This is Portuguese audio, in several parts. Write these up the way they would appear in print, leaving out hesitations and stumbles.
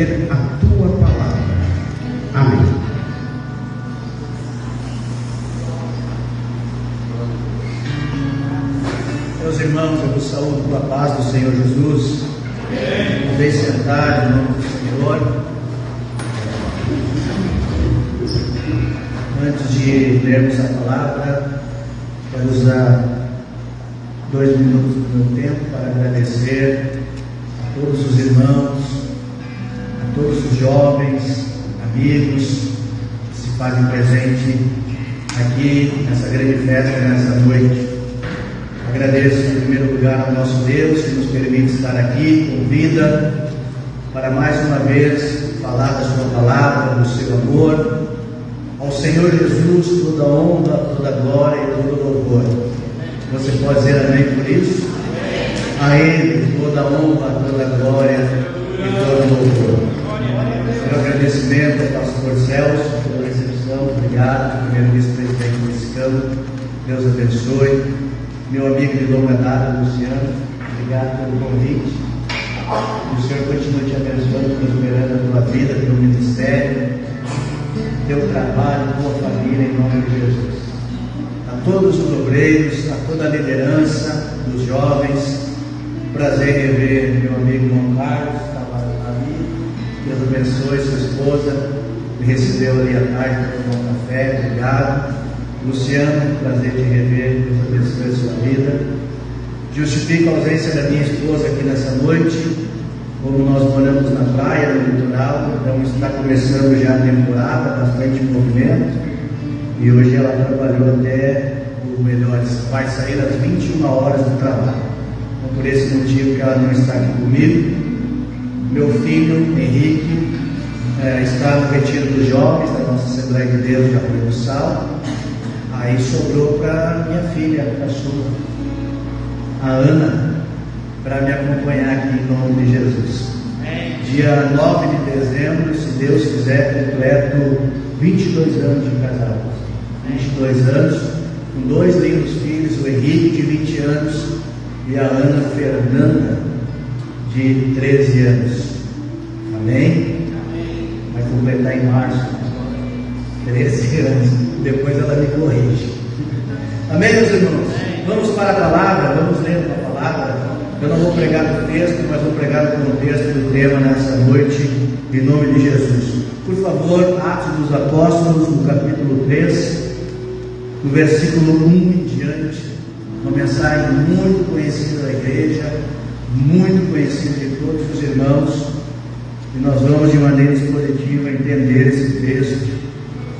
trazer a tua palavra. Amém. Meus irmãos, eu vos saúdo com a paz do Senhor Jesus. Podem sentar em nome do Senhor. Antes de lermos a palavra, quero usar 2 minutos do meu tempo para agradecer a todos os irmãos, a todos os jovens, amigos que se fazem presente aqui nessa grande festa, nessa noite. Agradeço em primeiro lugar ao nosso Deus que nos permite estar aqui com vida para mais uma vez falar da sua palavra, do seu amor. Ao Senhor Jesus toda honra, toda glória e todo louvor. Você pode dizer amém por isso? A Ele toda honra, toda glória e todo louvor. Meu agradecimento ao pastor Celso pela recepção. Obrigado, primeiro vice-presidente desse campo. Deus abençoe. Meu amigo de longa data, Luciano, obrigado pelo convite. Que o Senhor continue te abençoando, prosperando a tua vida, teu ministério, teu trabalho, tua família, em nome de Jesus. A todos os obreiros, a toda a liderança dos jovens, prazer em rever meu amigo João Carlos, que estava ali. Deus abençoe sua esposa, me recebeu ali à tarde para tomar um café, obrigado. Luciano, prazer de rever, Deus abençoe a sua vida. Justifico a ausência da minha esposa aqui nessa noite. Como nós moramos na praia, no litoral, então está começando já a temporada, bastante movimento. E hoje ela trabalhou até, ou melhor, vai sair às 21 horas do trabalho. Então, por esse motivo que ela não está aqui comigo. Meu filho, Henrique, está no retiro dos jovens da nossa Assembleia de Deus de Arroio do Sal. Aí sobrou para minha filha, a caçula, a Ana, para me acompanhar aqui em nome de Jesus. Dia 9 de dezembro, se Deus quiser, completo 22 anos de casado. 22 anos, com 2 lindos filhos, o Henrique de 20 anos e a Ana Fernanda de 13 anos. Amém? Vai completar em março, 13 anos. Depois ela me corrige. Amém, meus irmãos? Vamos para a palavra, vamos ler a palavra. Eu não vou pregar no texto, mas vou pregar no contexto do tema nessa noite, em nome de Jesus. Por favor, Atos dos Apóstolos, no capítulo 3, no versículo 1 em diante. Uma mensagem muito conhecida da igreja, muito conhecida de todos os irmãos. E nós vamos, de maneira expositiva, entender esse texto,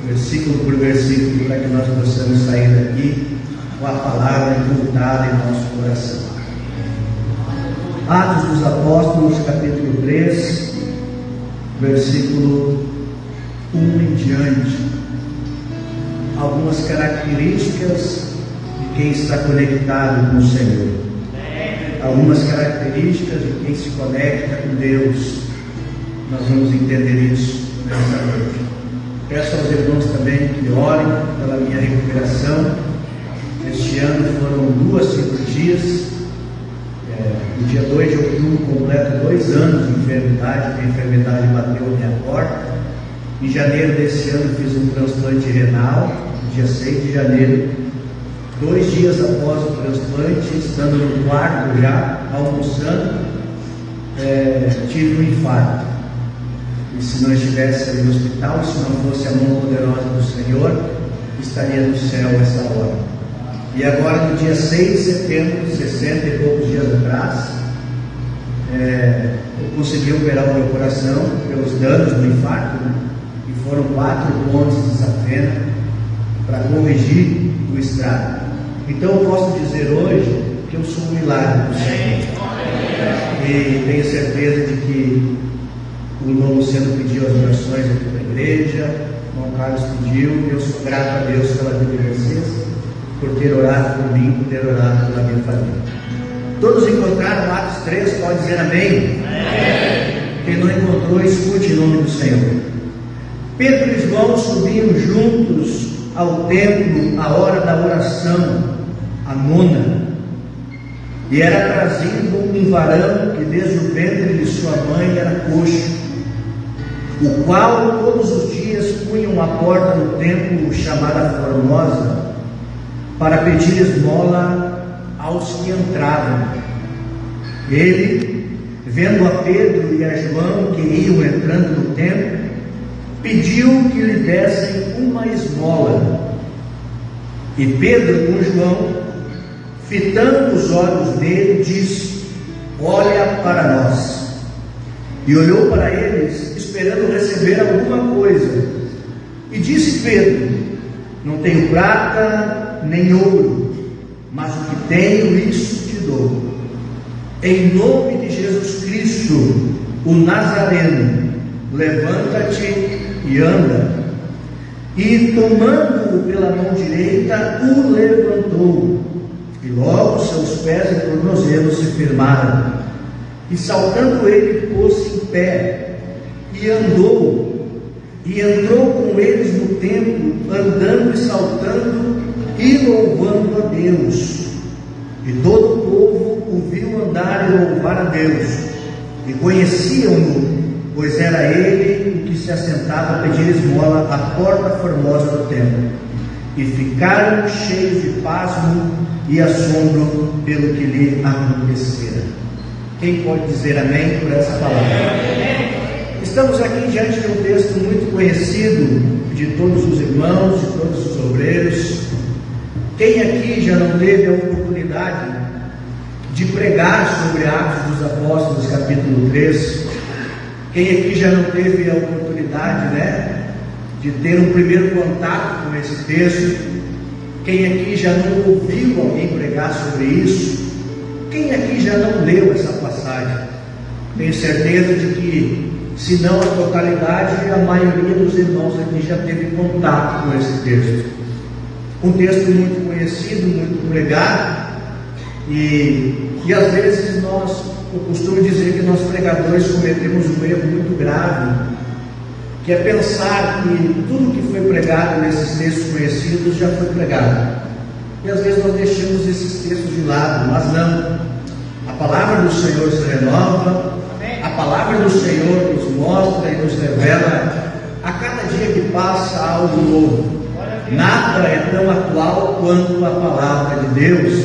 versículo por versículo, para que nós possamos sair daqui com a palavra envoltada em nosso coração. Atos dos Apóstolos, capítulo 3, versículo 1 em diante. Algumas características de quem está conectado com o Senhor. Algumas características de quem se conecta com Deus. Nós vamos entender isso nessa noite. Peço aos irmãos também que orem pela minha recuperação. Este ano foram 2 cirurgias. No dia 2 de outubro completo 2 anos de enfermidade. A enfermidade bateu a minha porta. Em janeiro desse ano fiz um transplante renal. No dia 6 de janeiro, 2 dias após o transplante, estando no quarto já, almoçando, tive um infarto. E se não estivesse ali no hospital, se não fosse a mão poderosa do Senhor, estaria no céu essa hora. E agora, no dia 6 de setembro, 60 e poucos dias atrás, eu consegui operar o meu coração pelos danos do infarto, né? E foram 4 pontes de safena para corrigir o estrago. Então eu posso dizer hoje que eu sou um milagre do Senhor. E tenho certeza de que o irmão Luciano pediu as orações aqui da igreja, o irmão Carlos pediu, e eu sou grato a Deus pela vida de vocês, por ter orado por mim, por ter orado pela minha família. Todos encontraram Atos 3, pode dizer amém? Amém. Quem não encontrou, escute em nome do Senhor. Pedro e João subiam juntos ao templo à hora da oração, a 9ª, e era trazido um varão que desde o ventre de sua mãe era coxo. o qual todos os dias punham à porta do templo chamada Formosa, para pedir esmola aos que entravam. Ele, vendo a Pedro e a João que iam entrando no templo, pediu que lhe dessem uma esmola. E Pedro, com João, fitando os olhos dele, disse: olha para nós. E olhou para eles, esperando receber alguma coisa. E disse Pedro: não tenho prata nem ouro, mas o que tenho, isso te dou. Em nome de Jesus Cristo, o Nazareno, levanta-te e anda. E tomando-o pela mão direita, o levantou. E logo seus pés e tornozelos se firmaram. E saltando ele, pôs-se em pé, e andou, e entrou com eles no templo, andando e saltando, e louvando a Deus. E todo o povo o viu andar e louvar a Deus, e conheciam-no, pois era ele o que se assentava a pedir esmola à porta formosa do templo. E ficaram cheios de pasmo e assombro pelo que lhe acontecera. Quem pode dizer amém por essa palavra? Estamos aqui diante de um texto muito conhecido de todos os irmãos, de todos os obreiros. Quem aqui já não teve a oportunidade de pregar sobre Atos dos Apóstolos, capítulo 3? Quem aqui já não teve a oportunidade, de ter um primeiro contato com esse texto? Quem aqui já não ouviu alguém pregar sobre isso? Quem aqui já não leu essa passagem? Tenho certeza de que, se não a totalidade, a maioria dos irmãos aqui já teve contato com esse texto. Um texto muito conhecido, muito pregado, e às vezes eu costumo dizer que nós pregadores cometemos um erro muito grave, que é pensar que tudo que foi pregado nesses textos conhecidos já foi pregado. E às vezes nós deixamos esses textos de lado, mas não. A palavra do Senhor se renova, a palavra do Senhor nos mostra e nos revela a cada dia que passa algo novo. Nada é tão atual quanto a palavra de Deus.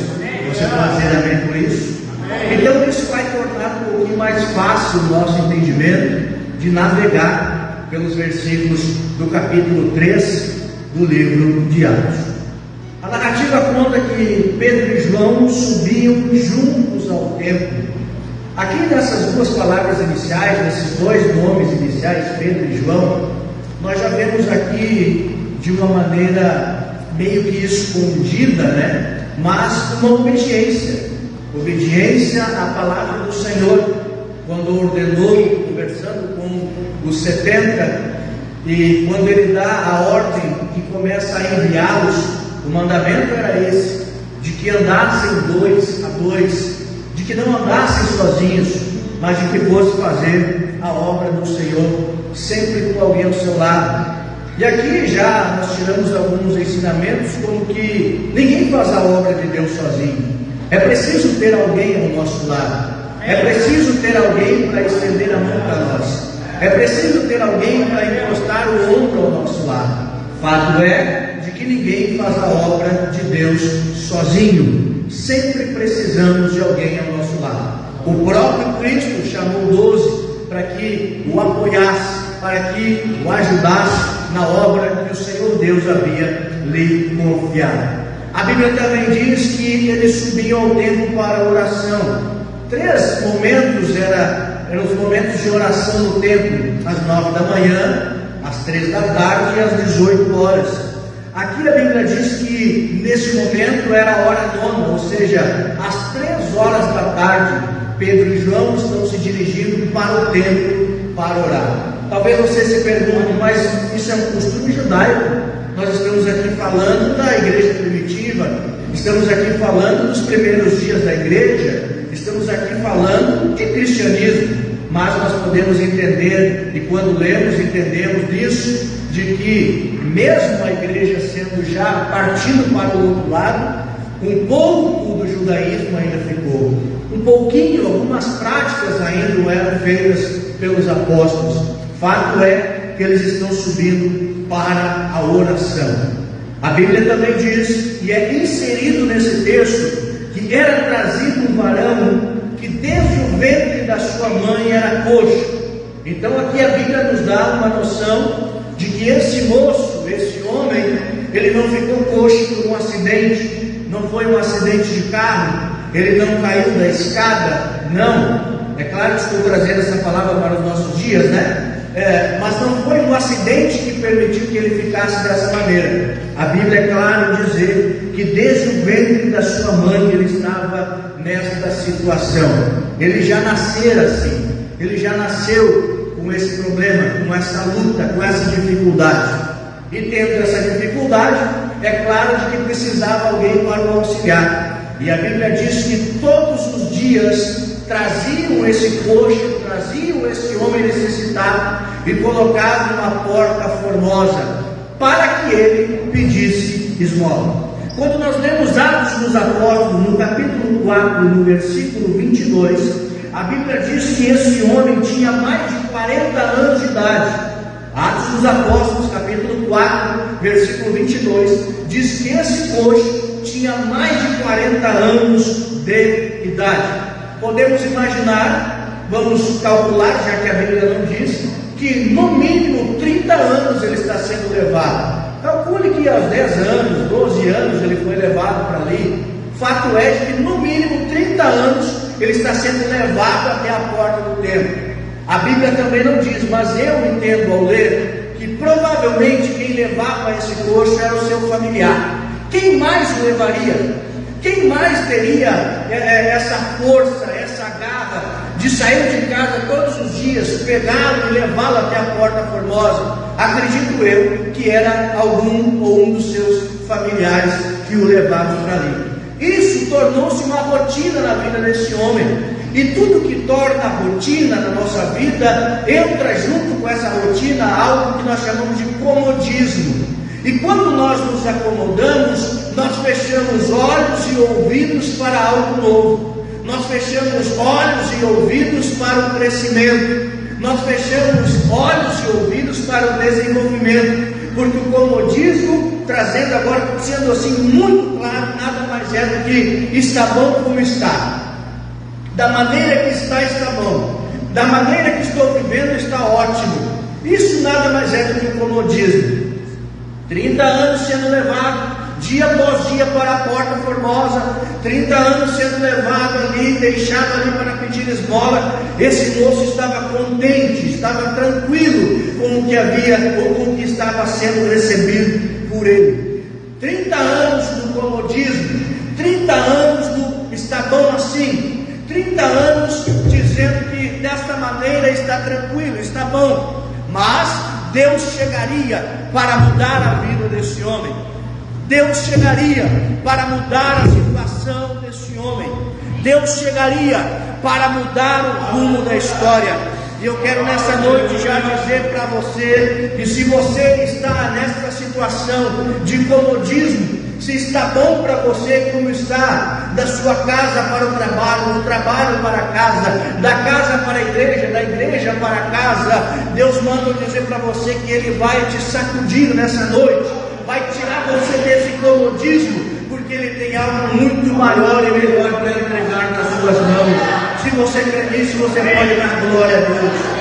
Você pode dizer amém por isso? Então isso vai tornar um pouquinho mais fácil o nosso entendimento de navegar pelos versículos do capítulo 3 do livro de Atos. A narrativa conta que Pedro e João subiam juntos ao templo. Aqui nessas duas palavras iniciais, nesses dois nomes iniciais, Pedro e João, nós já vemos aqui de uma maneira meio que escondida, mas uma obediência à palavra do Senhor, quando ordenou, conversando com os 70, e quando ele dá a ordem que começa a enviá-los. O mandamento era esse, de que andassem 2 a 2, de que não andassem sozinhos, mas de que fosse fazer a obra do Senhor, sempre com alguém ao seu lado. E aqui já nós tiramos alguns ensinamentos, como que ninguém faz a obra de Deus sozinho. É preciso ter alguém ao nosso lado, é preciso ter alguém para estender a mão para nós, é preciso ter alguém para encostar o ombro ao nosso lado. Fato é de que ninguém faz a obra de Deus sozinho. Sempre precisamos de alguém ao nosso lado. O próprio Cristo chamou 12 para que o apoiasse, para que o ajudasse na obra que o Senhor Deus havia lhe confiado. A Bíblia também diz que eles subiam ao templo para a oração. 3 momentos eram os momentos de oração no templo: às 9 da manhã, às 3 da tarde e às 18 horas. Aqui a Bíblia diz que nesse momento era a hora nona, ou seja, às 3 horas da tarde, Pedro e João estão se dirigindo para o templo para orar. Talvez você se pergunte, mas isso é um costume judaico? Nós estamos aqui falando da igreja primitiva, estamos aqui falando dos primeiros dias da igreja, estamos aqui falando de cristianismo, mas nós podemos entender, e quando lemos, entendemos disso, de que mesmo a igreja sendo já partindo para o outro lado, um pouco do judaísmo ainda ficou, um pouquinho, algumas práticas ainda eram feitas pelos apóstolos. Fato é que eles estão subindo para a oração. A Bíblia também diz, e é inserido nesse texto, que era trazido um varão que desde o ventre da sua mãe era coxo. Então aqui a Bíblia nos dá uma noção de que esse moço, esse homem, ele não ficou coxo por um acidente, não foi um acidente de carro, ele não caiu da escada, não. É claro que estou trazendo essa palavra para os nossos dias, né? Mas não foi um acidente que permitiu que ele ficasse dessa maneira. A Bíblia é clara em dizer que desde o ventre da sua mãe ele estava nesta situação. Ele já nasceu assim, ele já nasceu com esse problema, com essa luta, com essa dificuldade. E tendo essa dificuldade, é claro de que precisava alguém para o auxiliar. E a Bíblia diz que todos os dias traziam esse coxo, traziam esse homem necessitado e colocado numa porta formosa para que ele pedisse esmola. Quando nós lemos Atos dos Apóstolos, no capítulo 4, no versículo 22, a Bíblia diz que esse homem tinha mais de 40 anos de idade. Atos dos Apóstolos, capítulo 4, versículo 22, diz que esse coxo tinha mais de 40 anos de idade. Podemos imaginar, vamos calcular, já que a Bíblia não diz, que no mínimo 30 anos ele está sendo levado. Calcule que aos 10 anos, 12 anos ele foi levado para ali. Fato é que no mínimo 30 anos ele está sendo levado até a porta do templo. A Bíblia também não diz, mas eu entendo ao ler que provavelmente quem levava esse coxo era o seu familiar. Quem mais o levaria? Quem mais teria essa força, essa garra de sair de casa todos os dias, pegá-lo e levá-lo até a porta formosa? Acredito eu que era algum ou um dos seus familiares que o levavam para ali. Isso tornou-se uma rotina na vida desse homem. E tudo que torna rotina na nossa vida entra junto com essa rotina algo que nós chamamos de comodismo. E quando nós nos acomodamos, nós fechamos olhos e ouvidos para algo novo. Nós fechamos olhos e ouvidos para o crescimento. Nós fechamos olhos e ouvidos para o desenvolvimento. Porque o comodismo, trazendo agora, sendo assim muito claro, nada mais é do que está bom como está. Da maneira que está, está bom. Da maneira que estou vivendo, está ótimo. Isso nada mais é do que o comodismo. 30 anos sendo levado, dia após dia, para a porta formosa. 30 anos sendo levado ali, deixado ali para pedir esmola. Esse moço estava contente, estava tranquilo com o que havia, ou com o que estava sendo recebido por ele. 30 anos do comodismo, 30 anos do está bom assim, 30 anos dizendo que desta maneira está tranquilo, está bom. Mas Deus chegaria para mudar a vida desse homem. Deus chegaria para mudar a situação desse homem. Deus chegaria para mudar o rumo da história. E eu quero nessa noite já dizer para você que se você está nessa situação de comodismo, se está bom para você como está, da sua casa para o trabalho, do trabalho para a casa, da casa para a igreja, da igreja para a casa, Deus manda dizer para você que Ele vai te sacudir nessa noite, vai tirar você desse comodismo, porque Ele tem algo muito maior e melhor para entregar nas suas mãos. Se você crê nisso, você pode dar glória a Deus.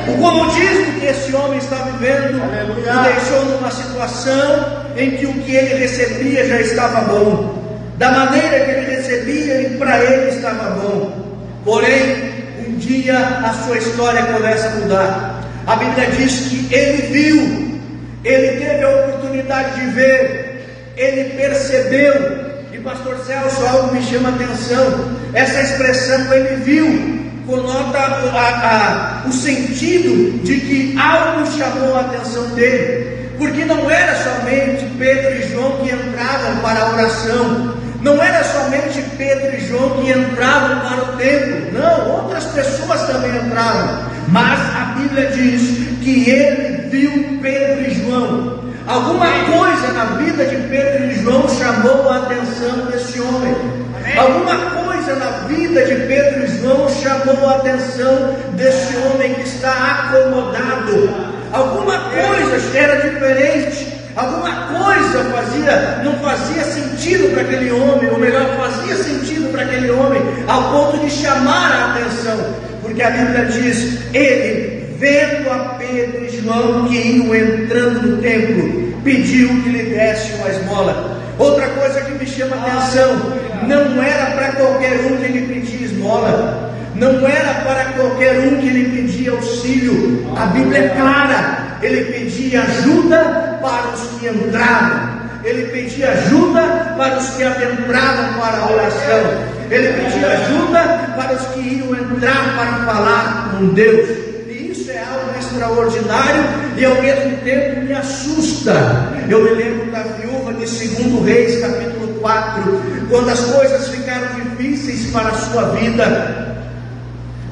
O comodismo que esse homem está vivendo o deixou numa situação em que o que ele recebia já estava bom, da maneira que ele recebia e para ele estava bom. Porém, um dia a sua história começa a mudar. A Bíblia diz que ele viu, ele teve a oportunidade de ver, ele percebeu. E pastor Celso, algo me chama a atenção, essa expressão ele viu conota o sentido de que algo chamou a atenção dele, porque não era somente Pedro e João que entravam para a oração, não era somente Pedro e João que entravam para o templo, não, outras pessoas também entravam, mas a Bíblia diz que ele viu Pedro e João. Alguma coisa na vida de Pedro e João chamou a atenção desse homem. Alguma coisa na vida de Pedro e João chamou a atenção desse homem que está acomodado. Alguma coisa era diferente, alguma coisa não fazia sentido para aquele homem, ou melhor, fazia sentido para aquele homem, ao ponto de chamar a atenção, porque a Bíblia diz: ele, vendo a Pedro e João que iam entrando no templo, pediu que lhe desse uma esmola. Outra coisa que me chama a atenção: não era para qualquer um que ele pedia esmola, não era para qualquer um que ele pedia auxílio. A Bíblia é clara: ele pedia ajuda para os que entravam, ele pedia ajuda para os que adentravam para a oração, ele pedia ajuda para os que iam entrar para falar com Deus. Isso é algo extraordinário e ao mesmo tempo me assusta. Eu me lembro da viúva de 2 Reis, capítulo 4, quando as coisas ficaram difíceis para a sua vida,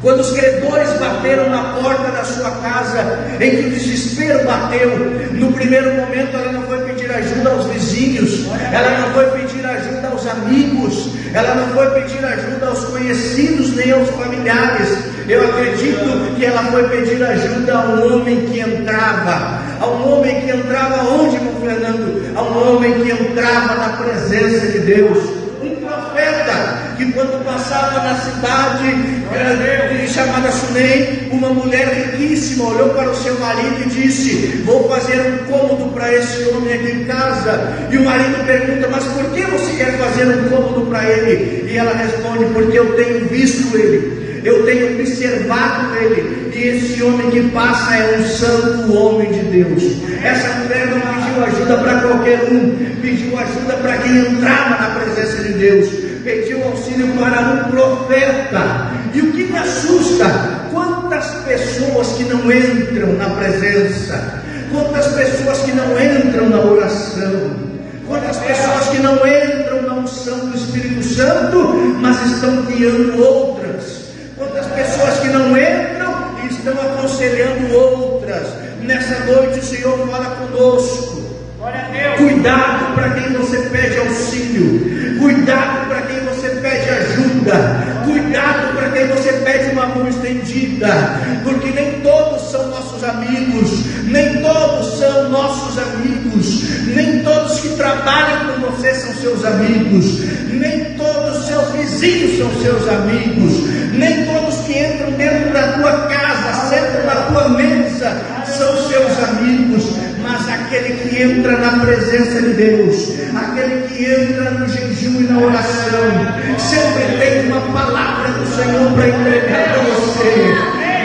quando os credores bateram na porta da sua casa, em que o desespero bateu. No primeiro momento ela não foi pedir ajuda aos vizinhos, ela não foi pedir ajuda aos amigos, ela não foi pedir ajuda aos conhecidos nem aos familiares. Eu acredito que ela foi pedir ajuda a um homem que entrava. A um homem que entrava onde, irmão Fernando? A um homem que entrava na presença de Deus. Um profeta que, quando passava na cidade chamada Sunem, uma mulher riquíssima olhou para o seu marido e disse: vou fazer um cômodo para esse homem aqui em casa. E o marido pergunta: mas por que você quer fazer um cômodo para ele? E ela responde: porque eu tenho visto ele, eu tenho observado ele, e esse homem que passa é um santo homem de Deus. Essa mulher não pediu ajuda para qualquer um, pediu ajuda para quem entrava na presença de Deus, pediu auxílio para um profeta. E o que me assusta: quantas pessoas que não entram na presença, quantas pessoas que não entram na oração, quantas pessoas que não entram na unção do Espírito Santo, mas estão guiando outras, quantas pessoas que não entram e estão aconselhando outras. Nessa noite o Senhor fala conosco: cuidado para quem você pede auxílio, cuidado para quem você pede ajuda, cuidado para quem você pede uma mão estendida, porque nem todos são nossos amigos, nem todos são nossos amigos, nem todos que trabalham com você são seus amigos, nem todos seus vizinhos são seus amigos, nem todos que entram dentro da tua casa, sentam na tua mesa, são seus amigos. Mas aquele que entra na presença de Deus, aquele que entra no jejum e na oração, sempre tem uma palavra do Senhor para entregar para você.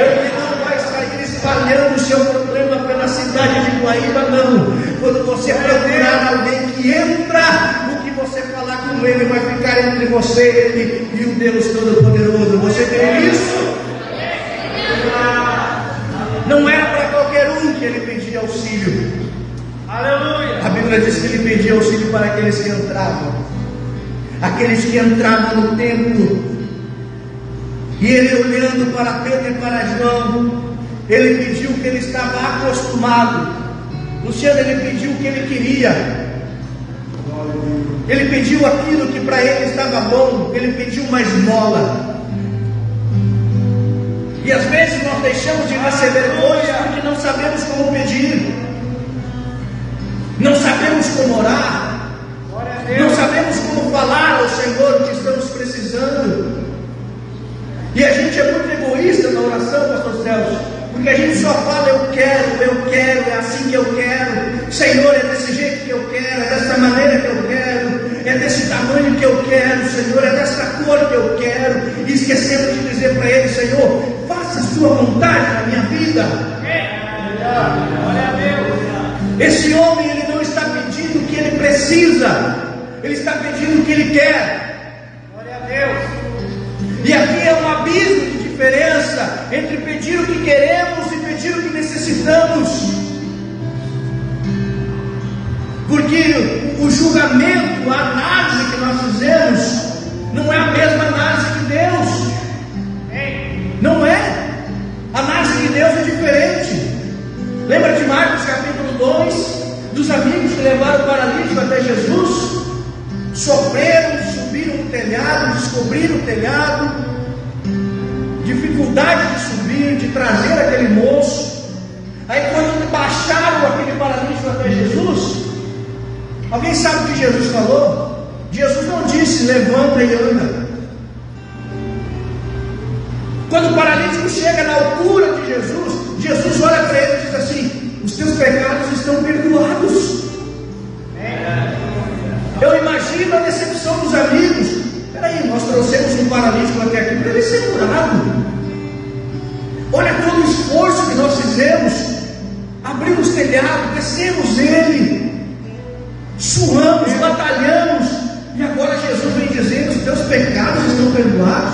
Ele não vai sair espalhando o seu problema pela cidade de Guaíba, não. Quando você procurar alguém que entra, o que você falar com ele vai ficar entre você, ele e o Deus Todo-Poderoso. Você tem isso? Não era para qualquer um que ele pedia auxílio. Aleluia. A Bíblia diz que ele pedia auxílio para aqueles que entravam, aqueles que entravam no templo. E ele, olhando para Pedro e para João, ele pediu o que ele estava acostumado. Luciano, ele pediu o que ele queria, ele pediu aquilo que para ele estava bom, ele pediu uma esmola. E às vezes nós deixamos de receber coisas porque não sabemos como pedir, não sabemos como orar, não sabemos como falar ao Senhor o que estamos precisando. E a gente é muito egoísta na oração, pastor Celso, porque a gente só fala: eu quero, é assim que eu quero, Senhor, é desse jeito que eu quero, é dessa maneira que eu quero, é desse tamanho que eu quero, Senhor, é dessa cor que eu quero. E esquecemos de dizer para Ele: Senhor, faça a sua vontade na minha vida. Esse homem, ele não está pedindo o que ele precisa, ele está pedindo o que ele quer. Glória a Deus. E aqui é um abismo de diferença entre pedir o que queremos e pedir o que necessitamos. Porque o julgamento, a análise que nós fizemos, não é a mesma análise de Deus. Não é. A análise de Deus é diferente. Lembra de Marcos capítulo 2, dos amigos que levaram o paralítico até Jesus? Sofreram, subiram o telhado, descobriram o telhado, dificuldade de subir. vir, de trazer aquele moço. Aí quando baixaram aquele paralítico até Jesus, alguém sabe o que Jesus falou? Jesus não disse, levanta e anda. Quando o paralítico chega na altura de Jesus, Jesus olha para ele e diz assim: os teus pecados estão perdoados. Eu imagino a decepção dos amigos. Peraí, nós trouxemos um paralítico até aqui para ele ser curado. Olha todo o esforço que nós fizemos. Abrimos telhado, descemos ele, suamos, batalhamos, e agora Jesus vem dizendo: os teus pecados estão perdoados.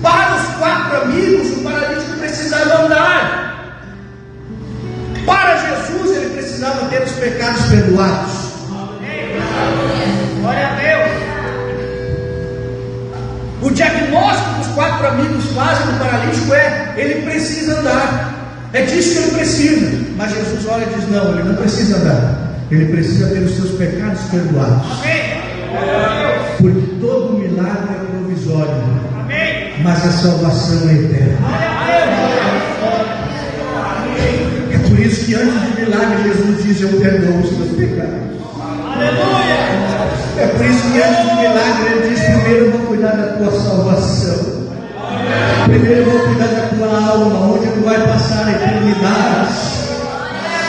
Para os 4 amigos, o paralítico precisava andar. Para Jesus, ele precisava ter os pecados perdoados. Glória a Deus. O diagnóstico que os 4 amigos fazem do paralítico é: ele precisa andar. É disso que ele precisa. Mas Jesus olha e diz: não, ele não precisa andar. Ele precisa ter os seus pecados perdoados. Porque todo milagre é provisório, mas a salvação é eterna. É por isso que antes do milagre Jesus diz: eu perdoo os teus pecados. É por isso que antes do milagre ele diz: primeiro eu vou cuidar da tua salvação. Primeiro eu vou cuidar da tua alma, onde tu vai passar a eternidade.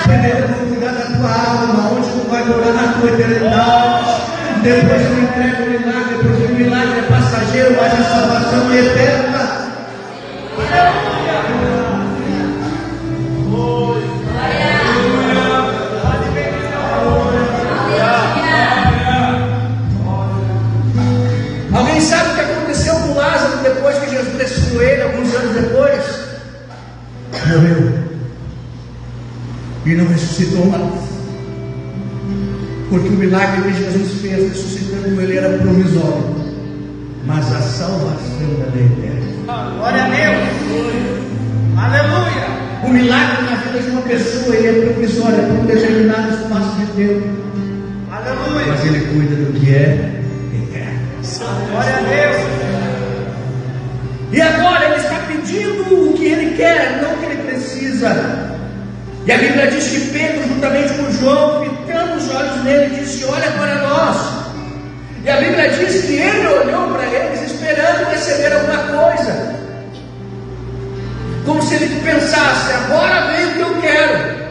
Primeiro eu vou cuidar da tua alma, onde tu vai morar na tua eternidade. Depois eu entrego o milagre, porque o milagre é passageiro, mas a salvação é eterna. Alguém sabe o que aconteceu com Lázaro depois que Jesus ressuscitou ele, alguns anos depois? Morreu e não ressuscitou mais. Porque o milagre que Jesus fez ressuscitando ele era provisório, mas a salvação é eterna. Glória a Deus. Aleluia. O milagre na vida de uma pessoa ele é provisório, é por um determinado espaço de tempo. Aleluia. Mas ele cuida do que é eterno. Glória a Deus. E agora ele está pedindo o que ele quer, não o que ele precisa. E a Bíblia diz que Pedro, juntamente com João, fitando os olhos nele, disse: olha para nós. E a Bíblia diz que ele olhou para eles esperando receber alguma coisa, como se ele pensasse: agora vem o que eu quero.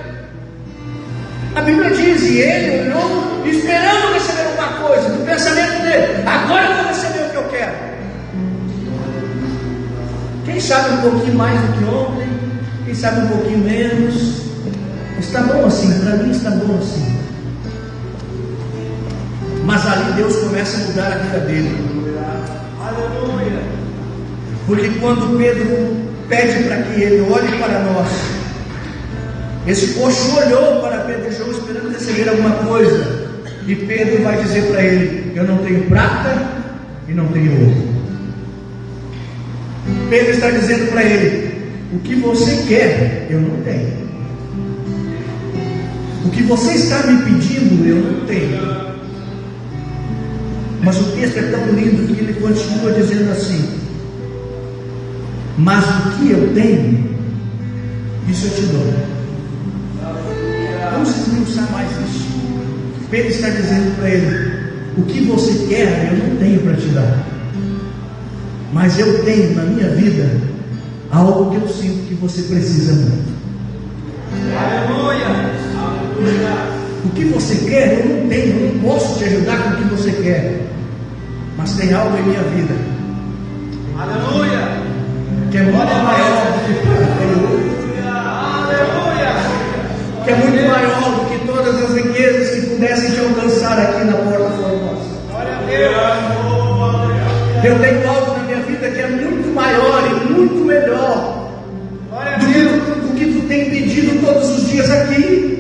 A Bíblia diz: e ele olhou esperando receber alguma coisa, no pensamento dele: agora eu vou receber o que eu quero. Quem sabe um pouquinho mais do que ontem, quem sabe um pouquinho menos. Está bom assim, para mim está bom assim. Mas ali Deus começa a mudar a vida dele. Aleluia. Porque quando Pedro pede para que ele olhe para nós, esse coxo olhou para Pedro e João esperando receber alguma coisa, e Pedro vai dizer para ele: eu não tenho prata e não tenho ouro. Pedro está dizendo para ele: o que você quer eu não tenho. O que você está me pedindo, eu não tenho. Mas o texto é tão lindo que ele continua dizendo assim: mas o que eu tenho, isso eu te dou. Vamos esmiuçar mais isso. Pedro está dizendo para ele: o que você quer, eu não tenho para te dar. Mas eu tenho na minha vida algo que eu sinto que você precisa muito. Aleluia. O que você quer, eu não tenho, eu não posso te ajudar com o que você quer, mas tem algo em minha vida, aleluia, que é muito maior do que prata e ouro, aleluia, que é muito maior do que todas as riquezas que pudessem te alcançar aqui na porta formosa. Glória a Deus. Eu tenho algo na minha vida que é muito maior e muito melhor do que tu tem pedido todos os dias aqui.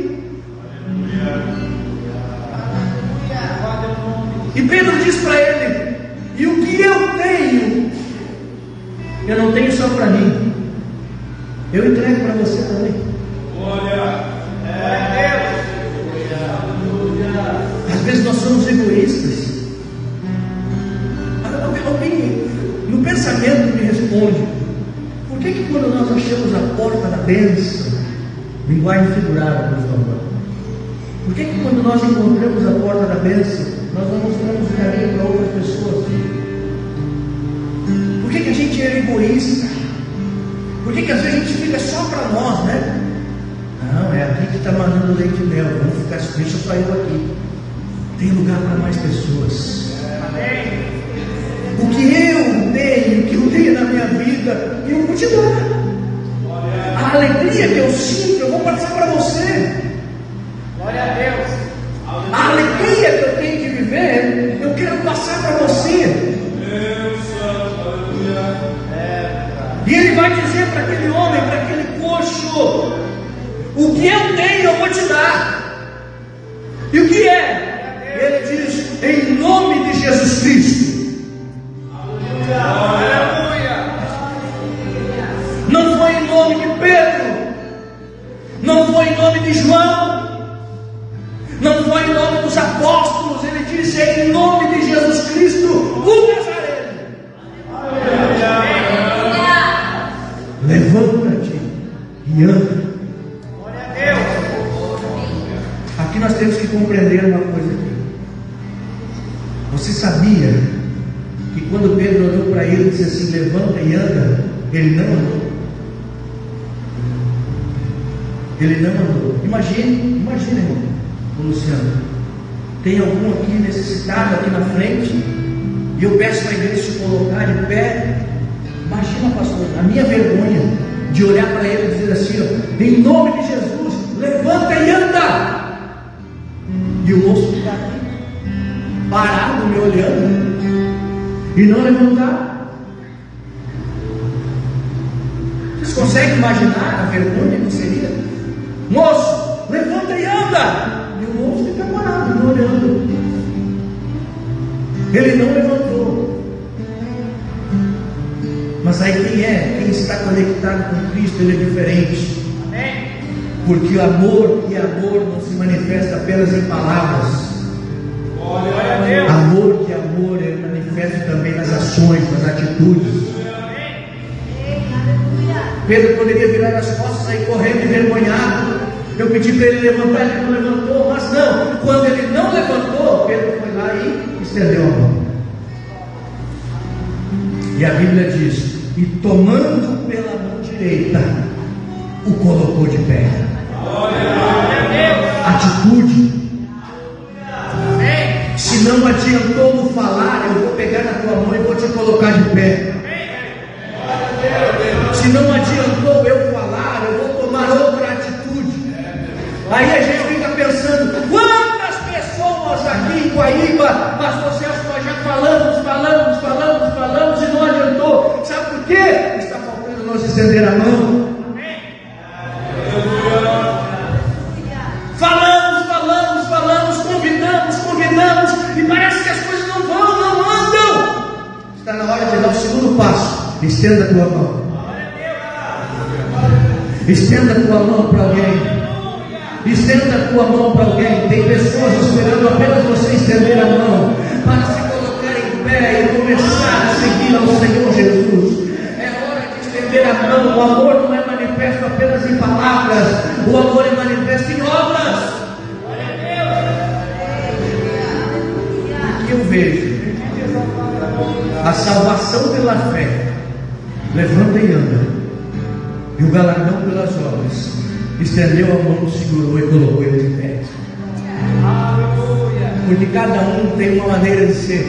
E Pedro diz para ele: e o que eu tenho, eu não tenho só para mim, eu entrego para você também. Glória a Deus. Às vezes nós somos egoístas. Alguém no pensamento me responde: por Por que quando nós achamos a porta da bênção, linguagem figurada, por favor, por que quando nós encontramos a porta da bênção, nós não mostramos o caminho para outras pessoas? Por que a gente é egoísta? Por que às vezes a gente fica só para nós, né? Não, é aqui que está mandando leite e mel, vamos ficar, deixa só eu aqui. Tem lugar para mais pessoas. O que eu tenho na minha vida, eu vou te dar. A alegria que eu sinto, eu vou passar para você. Glória a Deus. A alegria que eu tenho de viver, eu quero passar para você. E ele vai dizer para aquele homem, para aquele coxo: o que eu tenho eu vou te dar. E o que é? Ele diz: em nome de Jesus Cristo. Aleluia. Não foi em nome de Pedro, não foi em nome de João, não foi em nome dos apóstolos. Ele disse: é em nome de Jesus Cristo, o Nazareno. Levanta-te e anda. Glória a Deus. Aqui nós temos que compreender uma coisa aqui. Você sabia que quando Pedro olhou para ele e disse assim: levanta e anda, ele não andou? Ele não andou. Imagine, irmão, o Luciano. Tem algum aqui necessitado aqui na frente, e eu peço para a igreja se colocar de pé. Imagina, pastor, a minha vergonha de olhar para ele e dizer assim: ó, em nome de Jesus, levanta e anda. E o moço ficar aqui, parado, me olhando, e não levantar. Vocês conseguem imaginar a vergonha que seria? Moço, levanta e anda. E o moço fica parado, me olhando. Ele não levantou. Mas aí quem está conectado com Cristo, ele é diferente. Amém. Porque o amor não se manifesta apenas em palavras. Glória a Deus. Amor que amor, ele manifesta também nas ações, nas atitudes. Pedro poderia virar as costas, sair correndo envergonhado. Eu pedi para ele levantar, ele não levantou. Mas não, quando ele não levantou, Pedro foi lá e estendeu a mão. E a Bíblia diz: e tomando pela mão direita, o colocou de pé. Atitude. Se não adiantou no falar, eu vou pegar na tua mão e vou te colocar de pé. Se não adiantou eu falar, eu vou tomar outra atitude. Aí a gente fica pensando: quantas pessoas aqui em Guaíba, pastor Celso, nós já falamos e não adiantou. Sabe por quê? Está faltando nós estender a mão. Falamos, e parece que as coisas não andam. Está na hora de dar o segundo passo. Estenda a tua mão. Estenda a tua mão para alguém. Estenda a tua mão para alguém. Tem pessoas esperando apenas você estender a mão para se colocar em pé e começar a seguir ao Senhor Jesus. É hora de estender a mão. O amor não é manifesto apenas em palavras. O amor é manifesto em obras. Eu vejo a salvação pela fé, levanta e anda, e o galardão pelas obras, estendeu a mão, segurou e colocou ele de pé. Porque cada um tem uma maneira de ser.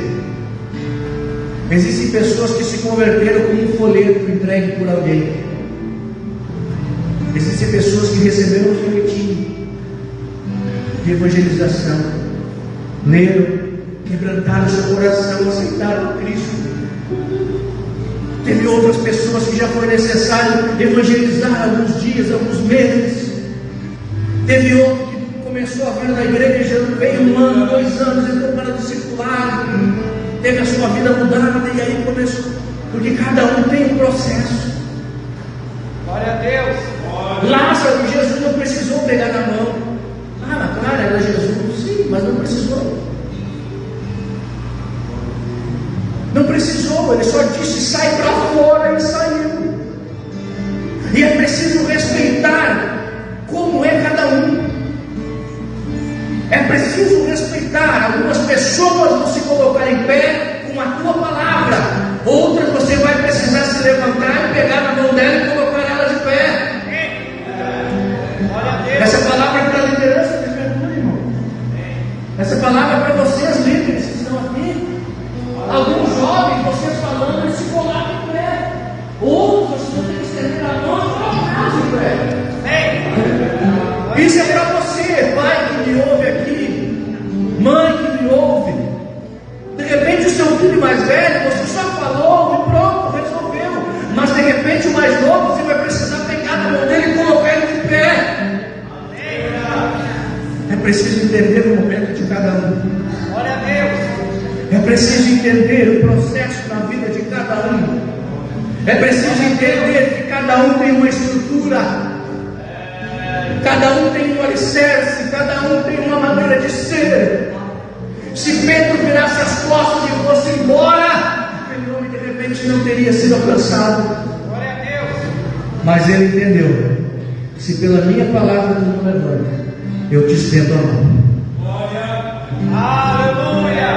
Existem pessoas que se converteram como um folheto entregue por alguém. Existem pessoas que receberam um folhetinho de evangelização, leram, quebrantaram seu coração, aceitaram Cristo. Teve outras pessoas que já foi necessário evangelizar alguns dias, alguns meses. Teve outro que começou a vir na igreja, veio 1 ano, 2 anos, entrou para o discipulado, teve a sua vida mudada, e aí começou. Porque cada um tem um processo. Glória a Deus. Lázaro, Jesus não precisou pegar na mão. Ah, claro, era Jesus, sim, mas não precisou. Não precisou, ele só disse: sai para fora, e saiu. exercitar. Algumas pessoas vão se colocar em pé com a tua palavra, outras você vai precisar se levantar e pegar na mão dela e colocar ela de pé. Essa palavra é para a liderança de Mercúrio, irmão. Essa palavra é para vocês, líderes que estão aqui. Alguns jovens, vocês falando, eles se colocam em pé. Outros, vocês vão ter que estender a mão e colocar de pé. Isso é para você, pai que me ouve aqui, mãe que me ouve. De repente o seu filho mais velho, você só falou e pronto, resolveu. Mas de repente o mais novo, você vai precisar pegar na mão dele e colocar ele de pé. É preciso entender o momento de cada um. Glória a Deus. É preciso entender o processo na vida de cada um. É preciso entender que cada um tem uma estrutura. Cada um tem um alicerce. Cada um tem uma maneira de ser. Se Pedro virasse as costas e fosse embora, aquele homem de repente não teria sido alcançado. Glória a Deus. Mas ele entendeu: se pela minha palavra tu não levanta, eu te estendo a mão. Aleluia.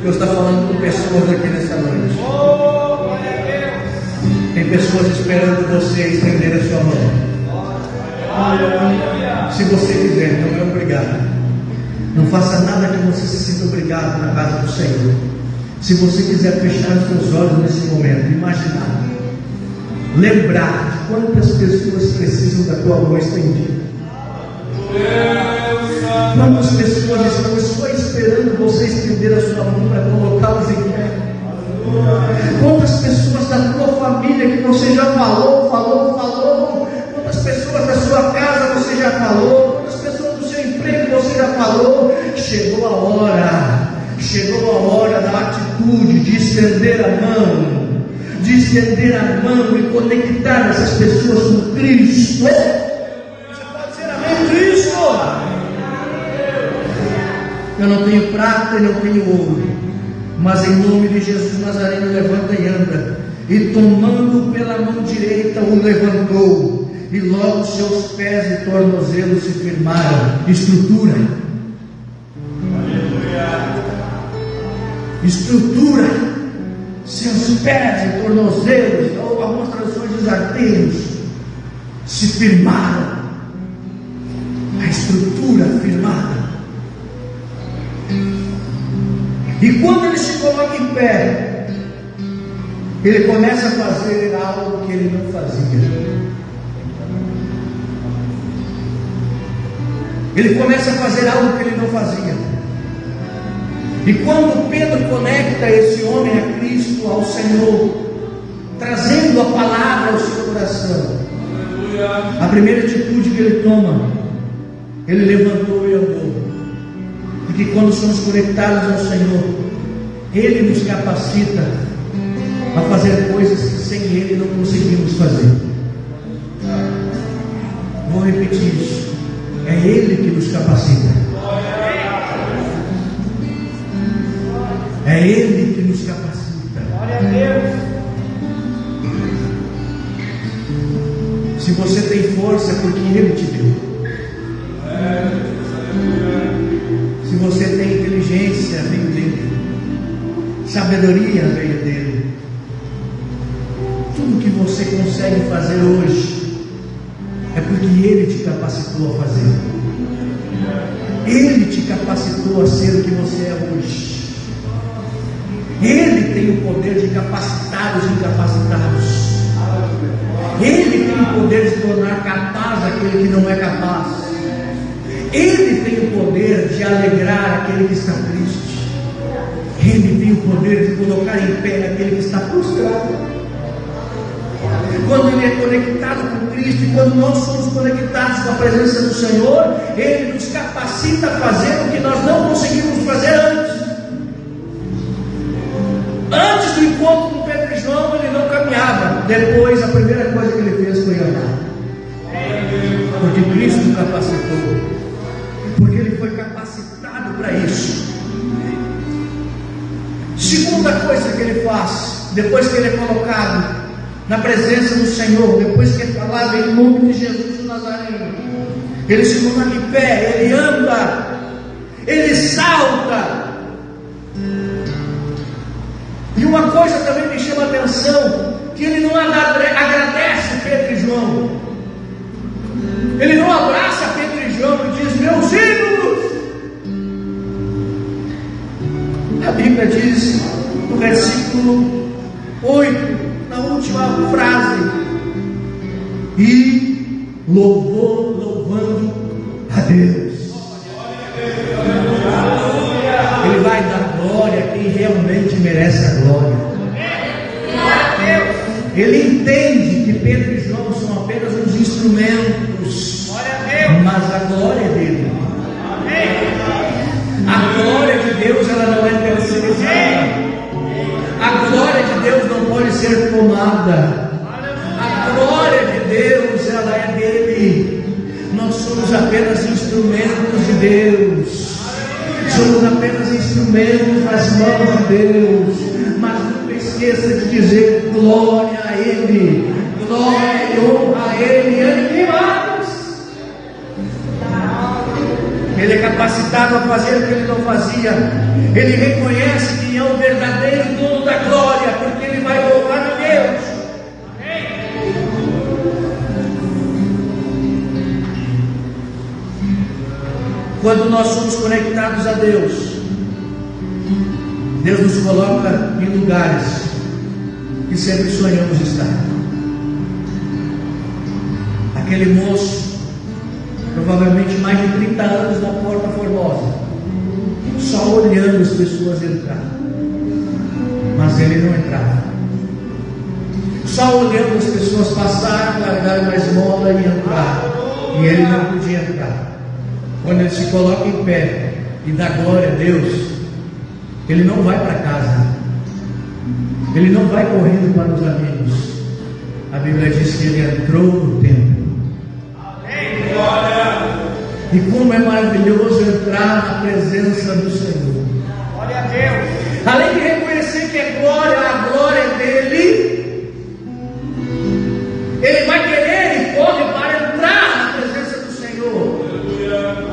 Deus está falando com pessoas aqui nessa noite. Oh, glória a Deus. Tem pessoas esperando você estender a sua mão. Aleluia. Se você quiser, não é obrigado. Não faça nada que você se sinta obrigado na casa do Senhor. Se você quiser fechar os seus olhos nesse momento, imaginar, lembrar de quantas pessoas precisam da tua mão estendida. Quantas pessoas estão só esperando você estender a sua mão para colocá-los em pé? Quantas pessoas da tua família que você já falou? Quantas pessoas da sua casa você já falou? Quantas pessoas do seu emprego você já falou? Chegou a hora da atitude de estender a mão, e conectar essas pessoas com Cristo. Você pode dizer amém, Cristo? Eu não tenho prata e não tenho ouro, mas em nome de Jesus Nazareno, levanta e anda. E tomando pela mão direita, o levantou, e logo seus pés e tornozelos se firmaram. Estrutura. Seus pés e tornozelos, ou algumas traduções dos arteiros, se firmaram. A estrutura firmada. E quando ele se coloca em pé, ele começa a fazer algo que ele não fazia. Ele começa a fazer algo que ele não fazia. E quando Pedro conecta esse homem a Cristo, ao Senhor, trazendo a palavra ao seu coração, a primeira atitude que ele toma, ele levantou e andou. Porque quando somos conectados ao Senhor, Ele nos capacita a fazer coisas que sem Ele não conseguimos fazer. Vou repetir isso. É Ele que nos capacita. É Ele que nos capacita. Glória a Deus. Se você tem força, é porque Ele te deu. Se você tem inteligência, veio dele. Sabedoria veio dele. Tudo que você consegue fazer hoje é porque Ele te capacitou a fazer. Ele te capacitou a ser o que você é hoje. Ele tem o poder de capacitar os incapacitados. Ele tem o poder de tornar capaz aquele que não é capaz. Ele tem o poder de alegrar aquele que está triste. Ele tem o poder de colocar em pé aquele que está prostrado. Quando ele é conectado com Cristo, e quando nós somos conectados com a presença do Senhor, Ele nos capacita a fazer o que nós não conseguimos fazer antes. Antes do encontro com Pedro e João, ele não caminhava. Depois, a primeira coisa que ele fez foi andar. Porque Cristo o capacitou. Porque ele foi capacitado para isso. Segunda coisa que ele faz, depois que ele é colocado na presença do Senhor, depois que é falado em nome de Jesus de Nazareno, ele se coloca em pé, ele anda. ele salta. E uma coisa também me chama a atenção, que ele não agradece Pedro e João. Ele não abraça Pedro e João e diz: meus ídolos. A Bíblia diz no versículo 8, na última frase: e louvando a Deus. Ele vai dar glória a quem realmente merece a glória. Ele entende que Pedro e João são apenas uns instrumentos, mas a glória é dele. A glória de Deus, ela não é terceirizada. A glória de Deus não pode ser tomada. A glória de Deus, ela é dele. Nós somos apenas instrumentos de Deus. Somos apenas instrumentos nas mãos de Deus. Mas nunca esqueça de dizer glória a Ele, glória e honra a Ele, animados. Ele é capacitado a fazer o que ele não fazia. Ele reconhece que é o verdadeiro dono da glória, porque ele vai louvar a Deus. Quando nós somos conectados a Deus, Deus nos coloca em lugares que sempre sonhamos estar. Aquele moço, provavelmente mais de 30 anos na Porta Formosa, só olhando as pessoas entrar, mas ele não entrava. Só olhando as pessoas passar, largar uma esmola e entrar, e ele não podia entrar. Quando ele se coloca em pé e dá glória a Deus, ele não vai para casa, ele não vai correndo para os amigos. A Bíblia diz que ele entrou no templo. E como é maravilhoso entrar na presença do Senhor. Glória a Deus. Além de reconhecer que é glória, a glória é dele, ele vai querer e corre para entrar na presença do Senhor.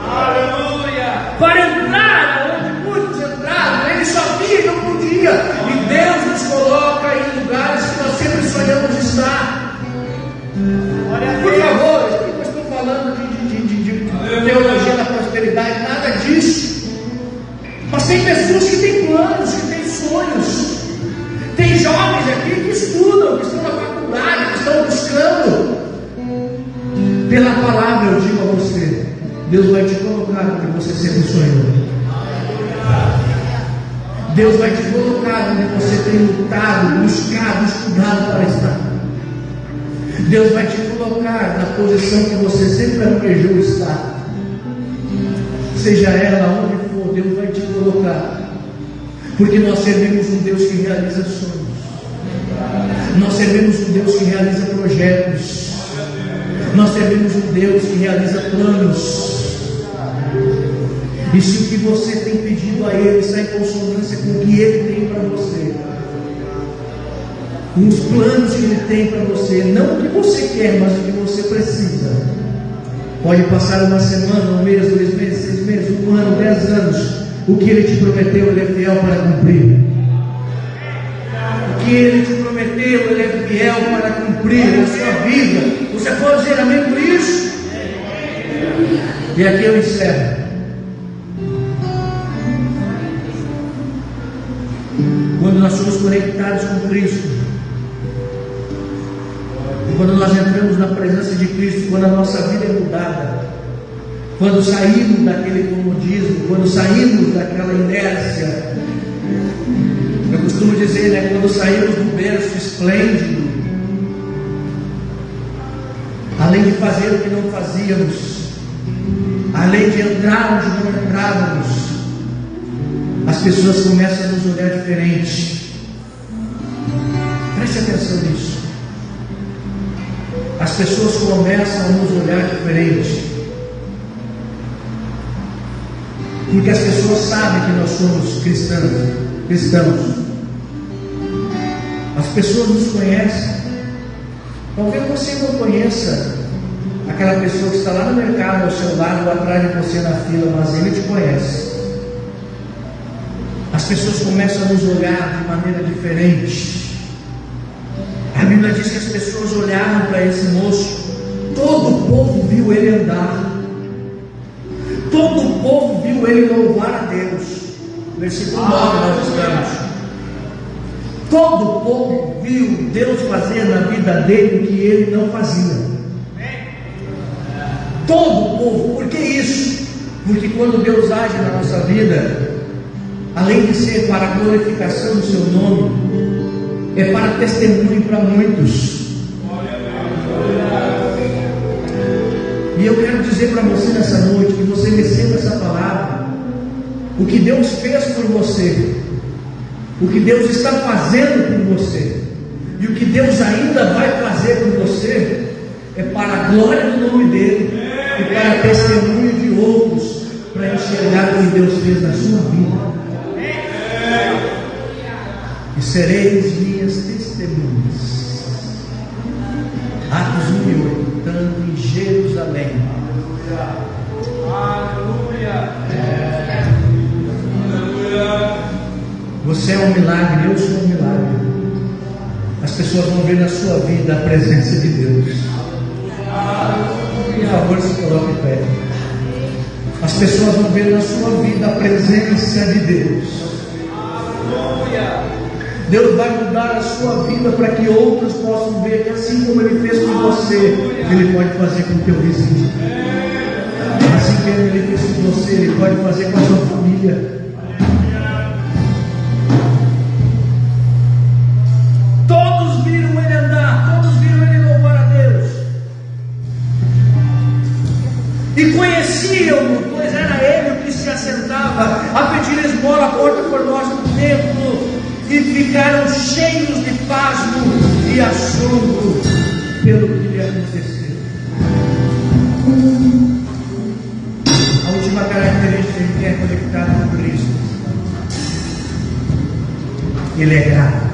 Aleluia. Para entrar onde muitos entraram, ele só via e não podia. E Deus nos coloca em lugares que nós sempre sonhamos estar. Por favor, eu estou falando de teologia da prosperidade, nada disso. Mas tem pessoas que têm planos, que têm sonhos. Tem jovens aqui que estudam, que estão na faculdade, que estão buscando. Pela palavra eu digo a você, Deus vai te colocar onde você sempre sonhou. Deus vai te colocar onde você tem lutado, buscado, estudado para estar. Deus vai te colocar na posição que você sempre almejou estar. Seja ela onde for, Deus vai te colocar. Porque nós servimos um Deus que realiza sonhos. Nós servimos um Deus que realiza projetos. Nós servimos um Deus que realiza planos. E se o que você tem pedido a Ele está em consonância com o que Ele tem para você, com os planos que Ele tem para você, não o que você quer, mas o que você precisa. Pode passar uma semana, um mês, 2 meses, 6 meses, 1 ano, 10 anos. O que Ele te prometeu, Ele é fiel para cumprir. O que Ele te prometeu, Ele é fiel para cumprir na sua vida. Você pode dizer amém por isso? E aqui eu encerro. Quando nós somos conectados com Cristo, quando nós entramos na presença de Cristo, quando a nossa vida é mudada, quando saímos daquele comodismo, quando saímos daquela inércia, eu costumo dizer, né, quando saímos do berço esplêndido, além de fazer o que não fazíamos, além de entrar onde não entrávamos, as pessoas começam a nos olhar diferente. Preste atenção nisso. As pessoas começam a nos olhar diferente, porque as pessoas sabem que nós somos cristãos. As pessoas nos conhecem. Talvez você não conheça aquela pessoa que está lá no mercado ao seu lado ou atrás de você na fila, mas ele te conhece. pessoas começam a nos olhar de maneira diferente. A Bíblia diz que as pessoas olharam para esse moço, todo o povo viu ele andar, todo o povo viu ele louvar a Deus. Versículo 9 nós estamos. Todo o povo viu Deus fazer na vida dele o que ele não fazia. Todo o povo. Por que isso? Porque quando Deus age na nossa vida, além de ser para a glorificação do seu nome, é para testemunho para muitos. E eu quero dizer para você nessa noite, que você receba essa palavra. O que Deus fez por você, o que Deus está fazendo por você, e o que Deus ainda vai fazer por você, é para a glória do nome dele, e para testemunho de outros, para enxergar o que Deus fez na sua vida. E sereis minhas testemunhas. Atos 1:8, tanto em Jerusalém. Aleluia. Você é um milagre, eu sou um milagre. As pessoas vão ver na sua vida a presença de Deus. Por favor, se coloque em pé. As pessoas vão ver na sua vida a presença de Deus. Deus vai mudar a sua vida para que outros possam ver que assim como Ele fez com você, Ele pode fazer com o teu vizinho. Assim como Ele fez com você, Ele pode fazer com a sua família. Todos viram Ele andar, todos viram Ele louvar a Deus. E conheciam-no, pois era Ele o que se assentava a pedir esmola à porta formosa do templo. E ficaram cheios de pasmo e assombro pelo que lhe aconteceu. A última característica de quem é conectado com Cristo: ele é grato.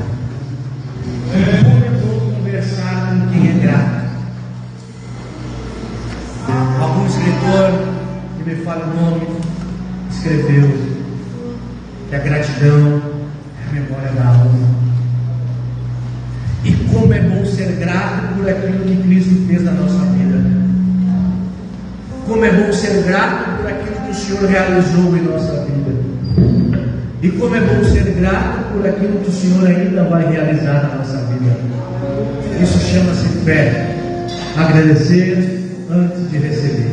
Como é bom conversar com quem é grato. Algum escritor, que me fala o nome, escreveu que a gratidão memória da alma. E como é bom ser grato por aquilo que Cristo fez na nossa vida. Como é bom ser grato por aquilo que o Senhor realizou em nossa vida. E como é bom ser grato por aquilo que o Senhor ainda vai realizar na nossa vida. Isso chama-se fé. Agradecer antes de receber.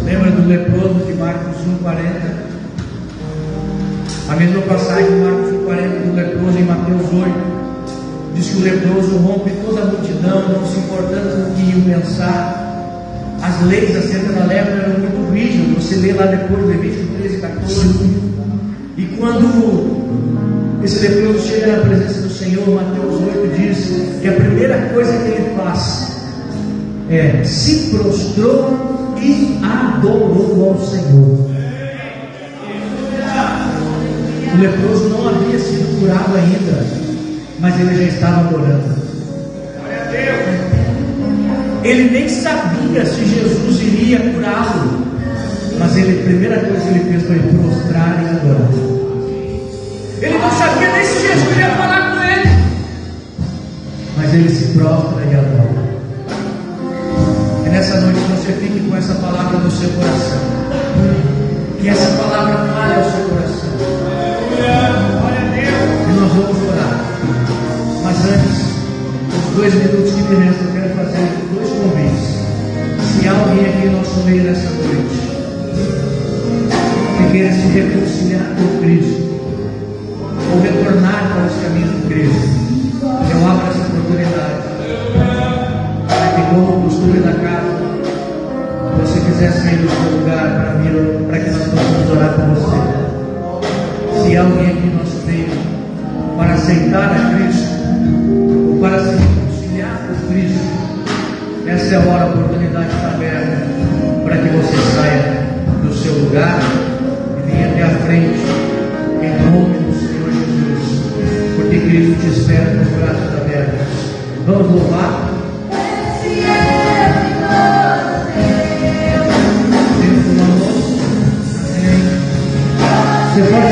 Lembra do leproso de Marcos 1:40? A mesma passagem de Marcos 1:40 do leproso em Mateus 8 diz que o leproso rompe toda a multidão, não se importando com o que iam pensar. As leis acerca da lepra eram muito rígidas. Você lê lá depois, Levítico 13:14. E quando esse leproso chega na presença do Senhor, Mateus 8 diz que a primeira coisa que ele faz é se prostrou e adorou ao Senhor. O leproso não havia sido curado ainda, mas ele já estava adorando. Ele nem sabia se Jesus iria curá-lo, mas a primeira coisa que ele fez foi prostrar e adorar. Ele não sabia nem se Jesus ia falar com ele, mas ele se prostra e adora. E nessa noite você fique com essa palavra no seu coração, que essa palavra fale ao seu coração. E nós vamos orar. Mas antes, os 2 minutos que me restam, eu quero fazer 2 convites. Se há alguém aqui em nosso meio nessa noite que queira se reconciliar com Cristo, ou retornar para os caminhos de Cristo, eu abro essa oportunidade para que, como costume da casa, você quiser sair do seu lugar para que nós possamos orar por você. Se há alguém aqui em nosso meio para aceitar a Cristo, ou para se reconciliar com Cristo, essa é a hora, a oportunidade está aberta para que você saia do seu lugar e venha até a frente, em nome do Senhor Jesus, porque Cristo te espera com os braços abertos. Vamos louvar? Você pode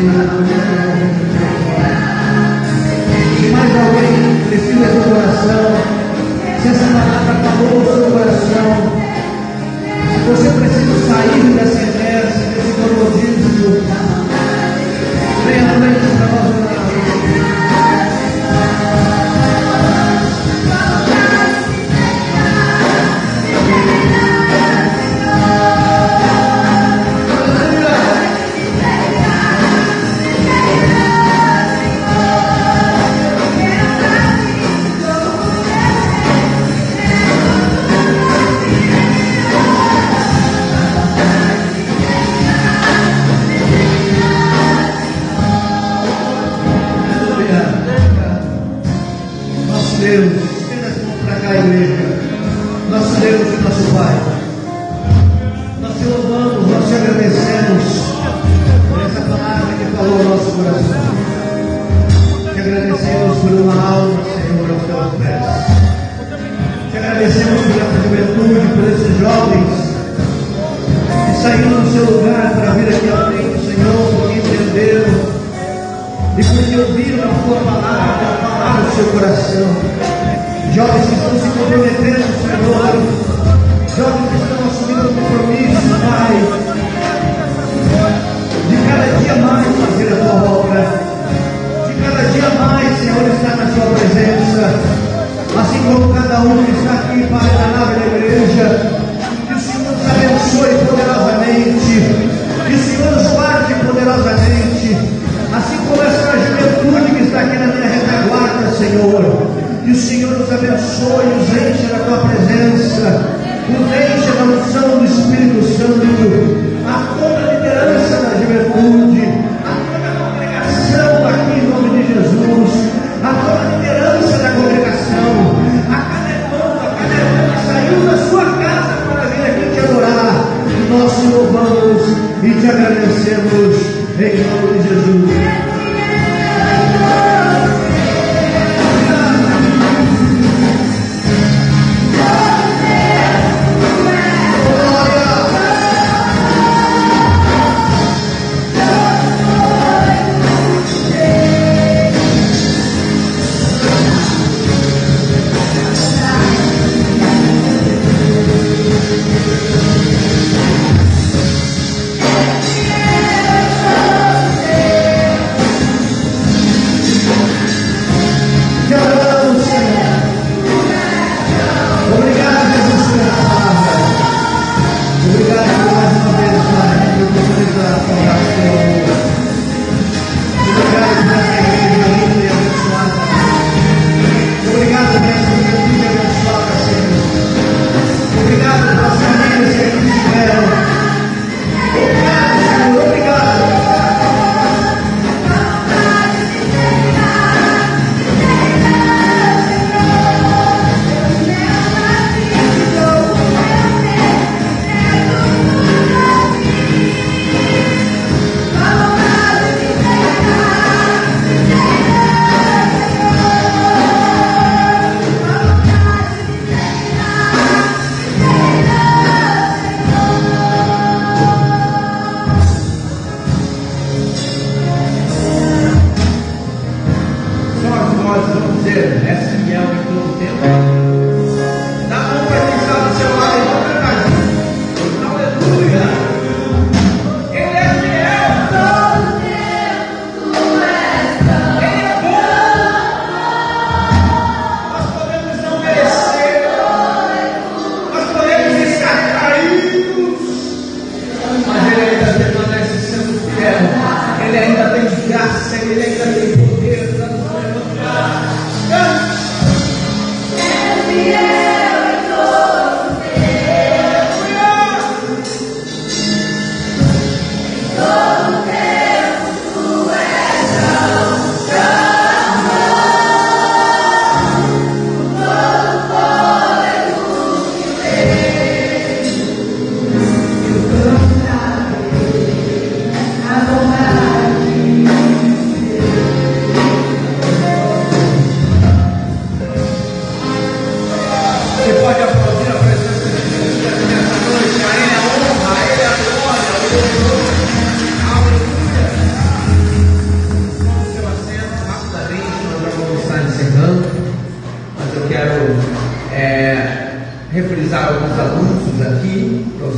Se mais alguém precisa do coração, se essa palavra falou no seu coração, se você precisa sair dessa inércia, desse comodismo, venha à frente para nós orar. Deus, estenda as mãos para cá, igreja. Nosso Deus e nosso Pai, nós te louvamos, nós te agradecemos por essa palavra que falou ao nosso coração. Te agradecemos por uma alma, Senhor, aos teus pés. Te agradecemos por essa juventude, por esses jovens que saíram do seu lugar para vir aqui à frente, Senhor, porque entenderam e porque ouviram a tua palavra falar no seu coração. Jovens que estão se comprometendo, Senhor. Jovens que estão assumindo o compromisso, Pai, de cada dia mais fazer a tua obra, de cada dia mais, Senhor, estar na sua presença, assim como cada um que está aqui, Pai, na nave da igreja. Que o Senhor nos abençoe poderosamente, que o Senhor nos guarde poderosamente, assim como essa juventude que está aqui na minha retaguarda, Senhor. Que o Senhor nos abençoe, nos encha da tua presença, nos encha da unção do Espírito Santo, a toda a liderança da juventude, a toda a congregação aqui em nome de Jesus, a toda a liderança da congregação, a cada irmão que saiu da sua casa para vir aqui te adorar. Nós te louvamos e te agradecemos em nome de Jesus.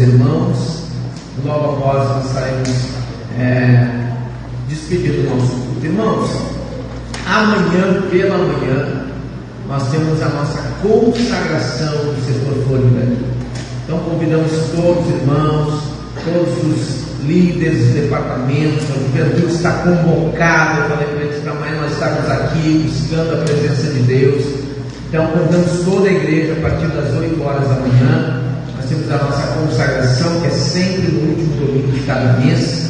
irmãos. Logo após nós estaremos despedindo do nosso culto. Irmãos, amanhã pela manhã nós temos a nossa consagração do setor Florida aqui. Então convidamos todos os irmãos, todos os líderes dos departamentos, a juventude está convocada. Eu falei para eles que amanhã nós estamos aqui buscando a presença de Deus. Então convidamos toda a igreja a partir das 8 horas da manhã. Nós temos a nossa consagração, que é sempre no último domingo de cada mês.